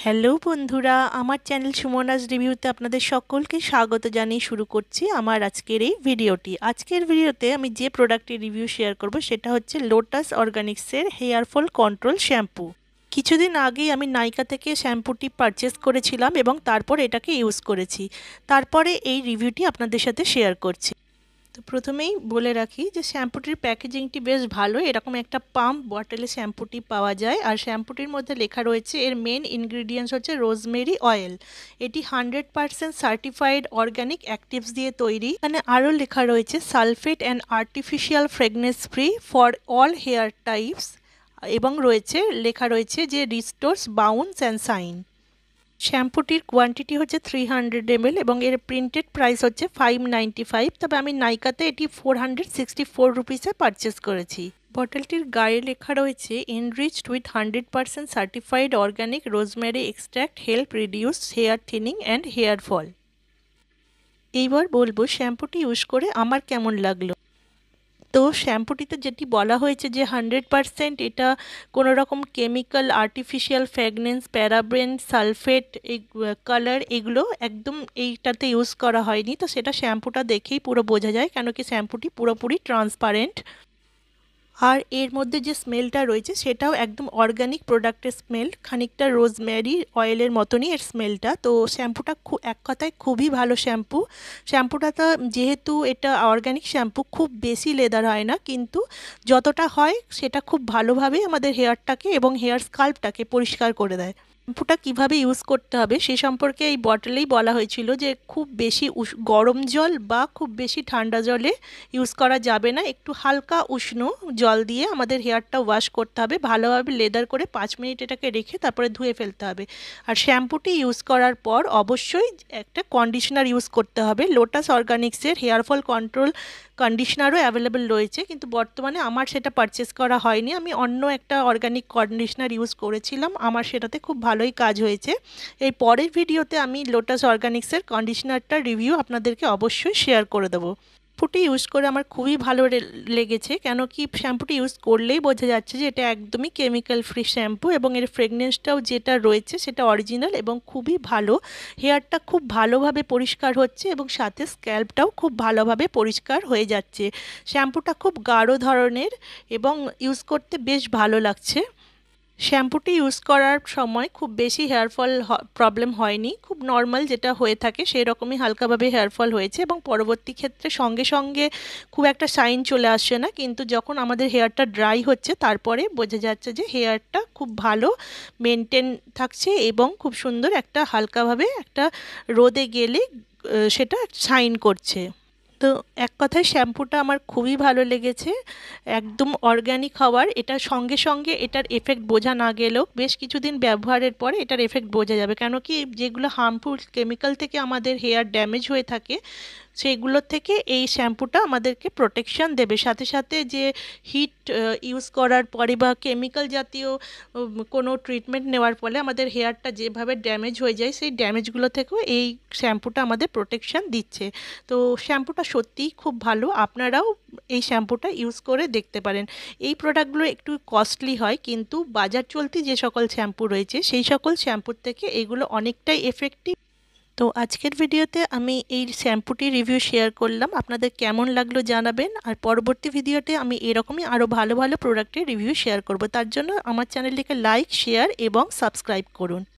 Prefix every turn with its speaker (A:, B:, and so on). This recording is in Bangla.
A: হ্যালো বন্ধুরা, আমার চ্যানেল সুমনাজ রিভিউতে আপনাদের সকলকে স্বাগত জানিয়ে শুরু করছি আমার আজকের এই ভিডিওটি। আজকের ভিডিওতে আমি যে প্রোডাক্টের রিভিউ শেয়ার করব সেটা হচ্ছে লোটাস অর্গানিক্সের হেয়ার ফল কন্ট্রোল শ্যাম্পু। কিছুদিন আগেই আমি নাইকা থেকে শ্যাম্পুটি পারচেস করেছিলাম এবং তারপর এটাকে ইউজ করেছি। তারপরে এই রিভিউটি আপনাদের সাথে শেয়ার করছি। তো প্রথমেই বলে রাখি যে শ্যাম্পুটির প্যাকেজিংটি বেশ ভালো। এরকম একটা পাম্প বটলে শ্যাম্পুটি পাওয়া যায়, আর শ্যাম্পুটির মধ্যে লেখা রয়েছে এর মেন ইনগ্রিডিয়েন্টস হচ্ছে রোজমেরি অয়েল। এটি 100% সার্টিফাইড অর্গ্যানিক অ্যাক্টিভস দিয়ে তৈরি। এখানে আরও লেখা রয়েছে sulphate and artificial fragrance free for all hair types, এবং লেখা রয়েছে যে রিস্টোরস বাউন্স অ্যান্ড শাইন। শ্যাম্পুটির কোয়ান্টিটি হচ্ছে 300 ml এবং এর প্রিন্টেড প্রাইস হচ্ছে 595, তবে আমি নাইকাতে এটি 464 রুপিসে পারচেস করেছি। বটলটির গায়ে লেখা রয়েছে enriched with 100% certified organic rosemary extract help reduce hair thinning and hair fall. এইবার বলবো শ্যাম্পুটি ইউজ করে আমার কেমন লাগলো। তো শ্যাম্পুটিতে যেটি বলা হয়েছে যে 100% এটা কোনো রকম chemical, artificial fragrance, paraben, sulphate, colour এগুলো একদম এইটাতে ইউজ করা হয়নি। তো সেটা শ্যাম্পুটা দেখেই পুরো বোঝা যায়, কেন কি শ্যাম্পুটি পুরোপুরি ট্রান্সপারেন্ট। আর এর মধ্যে যে স্মেলটা রয়েছে সেটাও একদম অর্গানিক প্রোডাক্টের স্মেল, খানিকটা রোজমেরি অয়েলের মতনই এর স্মেলটা। তো শ্যাম্পুটা এক কথায় খুবই ভালো শ্যাম্পু। শ্যাম্পুটা তো যেহেতু এটা অর্গানিক শ্যাম্পু, খুব বেশি লেদার হয় না, কিন্তু যতটা হয় সেটা খুব ভালোভাবে আমাদের হেয়ারটাকে এবং হেয়ার স্কাল্পটাকে পরিষ্কার করে দেয়। শ্যাম্পুটা কীভাবে ইউজ করতে হবে সে সম্পর্কে এই বটলেই বলা হয়েছিল যে খুব বেশি গরম জল বা খুব বেশি ঠান্ডা জলে ইউজ করা যাবে না, একটু হালকা উষ্ণ জল দিয়ে আমাদের হেয়ারটা ওয়াশ করতে হবে, ভালোভাবে লেদার করে 5 মিনিট এটাকে রেখে তারপরে ধুয়ে ফেলতে হবে। আর শ্যাম্পুটি ইউজ করার পর অবশ্যই একটা কন্ডিশনার ইউজ করতে হবে। লোটাস অর্গানিক্সের হেয়ার ফল কন্ট্রোল কন্ডিশনারও অ্যাভেলেবেল রয়েছে, কিন্তু বর্তমানে আমার সেটা পারচেস করা হয়নি। আমি অন্য একটা অর্গানিক কন্ডিশনার ইউজ করেছিলাম, আমার সেটাতে খুব ভালোই কাজ হয়েছে। এই পরের ভিডিওতে আমি লোটাস অর্গানিক্সের কন্ডিশনারটার রিভিউ আপনাদেরকে অবশ্যই শেয়ার করে দেবো। শ্যাম্পুটি ইউজ করে আমার খুবই ভালো লেগেছে, কেন কি শ্যাম্পুটি ইউজ করলেই বোঝা যাচ্ছে যে এটা একদমই কেমিক্যাল ফ্রি শ্যাম্পু, এবং এর ফ্রেগনেন্সটাও যেটা রয়েছে সেটা অরিজিনাল এবং খুবই ভালো। হেয়ারটা খুব ভালোভাবে পরিষ্কার হচ্ছে এবং সাথে স্ক্যাল্পটাও খুব ভালোভাবে পরিষ্কার হয়ে যাচ্ছে। শ্যাম্পুটা খুব গাঢ় ধরনের এবং ইউজ করতে বেশ ভালো লাগছে। শ্যাম্পুটি ইউজ করার সময় খুব বেশি হেয়ারফল প্রবলেম হয়নি, খুব নর্মাল যেটা হয়ে থাকে সেই রকমই হালকাভাবে হেয়ারফল হয়েছে, এবং পরবর্তী ক্ষেত্রে সঙ্গে সঙ্গে খুব একটা শাইন চলে আসছে না, কিন্তু যখন আমাদের হেয়ারটা ড্রাই হচ্ছে তারপরে বোঝা যাচ্ছে যে হেয়ারটা খুব ভালো মেনটেন থাকছে এবং খুব সুন্দর একটা হালকাভাবে একটা রোদে গেলে সেটা শাইন করছে। তো এক কথায় শ্যাম্পুটা আমার খুবই ভালো লেগেছে। একদম অর্গ্যানিক হওয়ার, এটা সঙ্গে সঙ্গে এটার এফেক্ট বোঝা না গেলেও বেশ কিছুদিন ব্যবহারের পরে এটার এফেক্ট বোঝা যাবে, কেন কি যেগুলো হার্মফুল কেমিক্যাল থেকে আমাদের হেয়ার ড্যামেজ হয়ে থাকে সেগুলোর থেকে এই শ্যাম্পুটা আমাদেরকে প্রোটেকশন দেবে। সাথে সাথে যে হিট ইউজ করার পরে বা কেমিক্যাল জাতীয় কোনো ট্রিটমেন্ট নেওয়ার ফলে আমাদের হেয়ারটা যেভাবে ড্যামেজ হয়ে যায় সেই ড্যামেজগুলো থেকেও এই শ্যাম্পুটা আমাদের প্রোটেকশন দিচ্ছে। তো শ্যাম্পুটা সত্যিই খুব ভালো, আপনারাও এই শ্যাম্পুটা ইউজ করে দেখতে পারেন। এই প্রোডাক্টগুলো একটু কস্টলি হয়, কিন্তু বাজার চলতি যে সকল শ্যাম্পু রয়েছে সেই সকল শ্যাম্পুর থেকে এগুলো অনেকটাই এফেক্টিভ। তো আজকের ভিডিওতে আমি এই শ্যাম্পুটির রিভিউ শেয়ার করলাম, আপনাদের কেমন লাগলো জানাবেন। আর পরবর্তী ভিডিওতে আমি এরকমই আরও ভালো ভালো প্রোডাক্টের রিভিউ শেয়ার করব, তার জন্য আমার চ্যানেলটিকে লাইক, শেয়ার এবং সাবস্ক্রাইব করুন।